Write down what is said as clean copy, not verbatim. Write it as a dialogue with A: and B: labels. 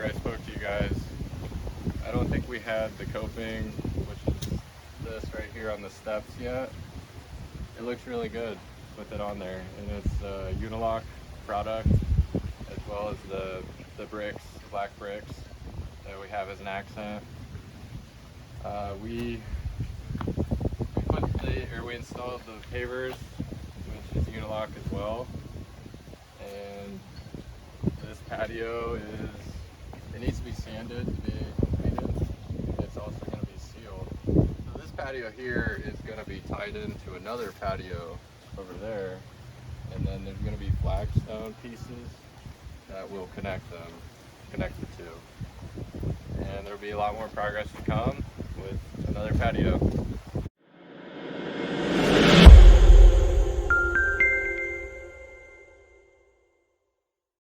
A: after I spoke to you guys, I don't think we had the coping, which is this right here on the steps yet. It looks really good with it on there, and it's a Unilock product, as well as the bricks, black bricks that we have as an accent. We we installed the pavers, which is Unilock as well, and this patio it needs to be sanded to be completed. It's also going to be sealed. So this patio here is going to be tied into another patio over there, and then there's going to be flagstone pieces that will connect the two. And there'll be a lot more progress to come with another patio.